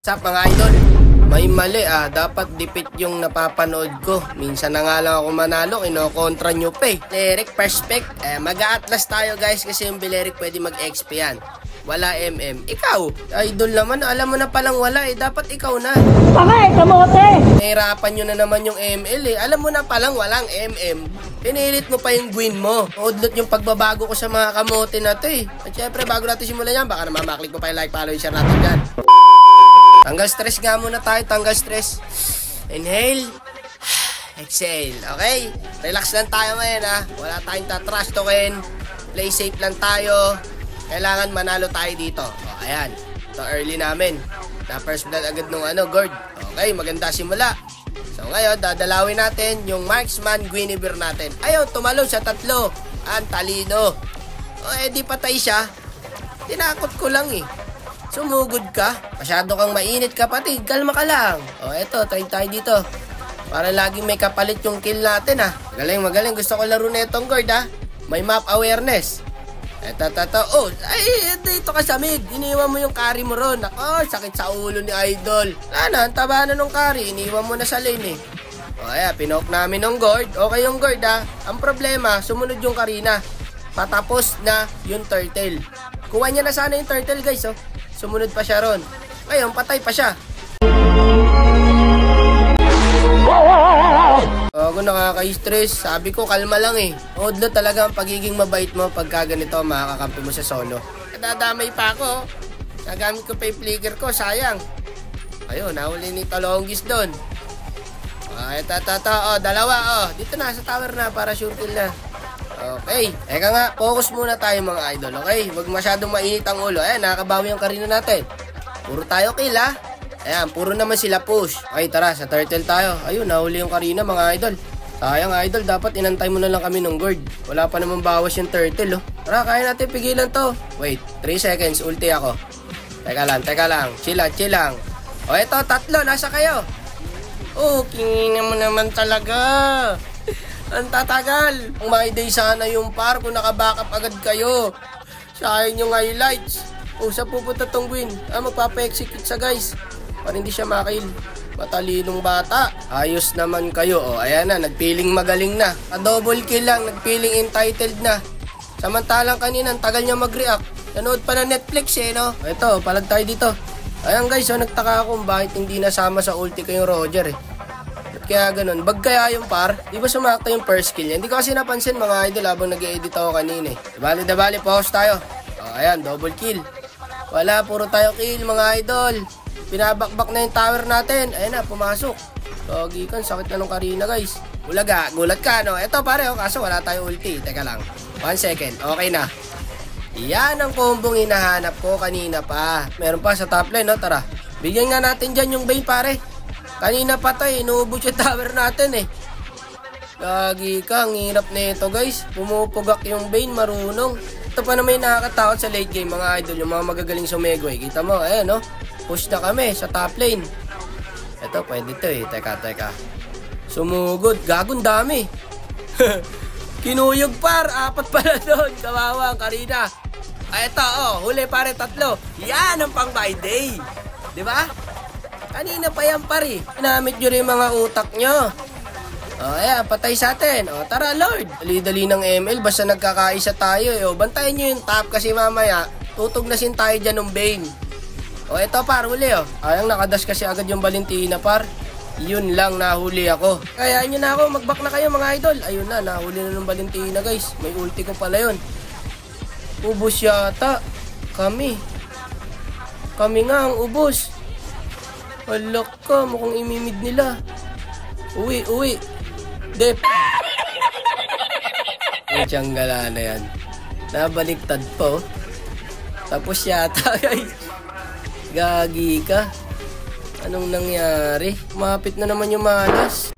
What's up mga idol? May mali dapat dipit yung napapanood ko. Minsan na nga lang ako manalo, kinokontra nyo pa eh. Bilerick Perspect, mag-a-atlas tayo guys kasi yung Bilerick pwede mag-XP yan. Wala MM. Ikaw, idol naman, alam mo na palang wala eh. Dapat ikaw na. Tama kamote! Nahirapan nyo na naman yung ML eh. Alam mo na palang walang MM. Pinilit mo pa yung gwin mo. Udlot yung pagbabago ko sa mga kamote na to eh. At syempre, bago natin simulan yan, baka naman maklik mo pa yung like, follow, share natin dyan. Tanggal stress nga muna tayo, tanggal stress. Inhale. Exhale, okay? Relax lang tayo ngayon Wala tayong tatrash talkin. Play safe lang tayo. Kailangan manalo tayo dito. Ayan. Ito early namin. Na first blood agad nung guard. Okay, maganda simula. So ngayon, dadalawin natin yung Marksman Guinevere natin. Ayun, tumalon sa tatlo. Ang talino. Di patay siya. Tinakot ko lang eh. Sumugod ka. Masyado kang mainit kapatid. Kalma ka lang. Eto, try tayo dito. Para laging may kapalit yung kill natin Magaling, magaling. Gusto ko laro na itong guard May map awareness. Eto. Dito ka sa mid. Iniwan mo yung carry mo ron. Ako, sakit sa ulo ni Idol. Ang taba na nung carry. Iniwan mo na sa lane pinok namin ng guard. Okay yung guard Ang problema, sumunod yung Karina. Patapos na yung turtle. Kuha niya na sana yung turtle guys Sumunod pa siya ron. Ngayon, patay pa siya. Ako nakaka-stress. Sabi ko, kalma lang eh. Odlo talaga ang pagiging mabait mo pagka ganito makakakampi mo sa solo. Nadadamay pa ako. Nagamit ko pa yung flicker ko. Sayang. Ayun, nahuli ni Talonggis doon. Dalawa. Dito na, sa tower na para sure kill na. Okay. Eka nga, focus muna tayo mga idol, okay? Huwag masyadong mainit ang ulo. Ayan, nakakabawi ang Karina natin. Puro tayo kill Ayan, puro naman sila push. Okay, tara, sa turtle tayo. Ayun, nahuli yung Karina mga idol. Sayang idol, dapat inantay mo na lang kami ng guard. Wala pa naman bawas yung turtle Tara, kaya natin pigilan to. Wait, 3 seconds, ulti ako. Teka lang. Chill lang. Eto, tatlo, nasa kayo. Kingin mo naman talaga. Ang tatagal. Ang my day sana yung par kung nakabackup agad kayo. Sayang yung highlights. Saan pupunta tong win? Magpapa-execute sa guys. Para hindi siya makill. Matalinong bata. Ayos naman kayo. Ayan na, nagpiling magaling na. Double kill lang, nagpiling entitled na. Samantalang kanina, tagal niya mag-react. Nanood pa na Netflix no? Ito, palag tayo dito. Ayan guys, nagtaka ako bakit hindi nasama sa ulti kayong Roger Kaya ganun. Bag kaya yung par? Di ba sumakta yung first kill niya? Hindi ko kasi napansin mga idol habang nag-edit ako kanina Dabali, pause tayo. Ayan, double kill. Wala, puro tayo kill mga idol. Pinabakbak na yung tower natin. Ayan na, pumasok. Gikan, sakit na nung Karina guys. Bulaga, gulat ka Eto pare, kaso wala tayo ulti. Teka lang. 1 second. Okay na. Yan ang kombong hinahanap ko kanina pa. Meron pa sa top lane Tara. Bigyan nga natin dyan yung Bane pare. Kanina pa to inuubos yung tower natin Gagi ka, ang hirap na ito guys. Pumupugak yung Bane, marunong. Ito pa naman yung nakakatakot sa late game mga idol. Yung mga magagaling sumegway. Kita mo, ayan push na kami sa top lane. Ito, pwede to Teka. Sumugod, gagong dami. Kinuyog par, 4 pala doon. Kawawa ang Karina. Ito, huli pare 3. Yan ang pang my day. Diba? Kanina pa yan pare. Ginamit nyo rin mga utak nyo. Ayan, patay sa atin. Tara Lord. Dali-dali ng ML. Basta nagkakaisa tayo. Bantayan nyo yung top kasi mamaya tutugnasin tayo dyan ng Bane. Ito par, huli Ayang nakadash kasi agad yung Valentina par. Yun lang, nahuli ako. Kaya nyo na ako, mag-back na kayo mga idol. Ayun na, nahuli na ng Valentina guys. May ulti ko pala yun. Ubus yata. Kami nga ang ubos. Alak ka, mukhang imimid nila. Uwi. Dep. Tiyangala na yan. Nabaliktad po. Tapos yata guys. Gagi ka. Anong nangyari? Mapit na naman yung malas.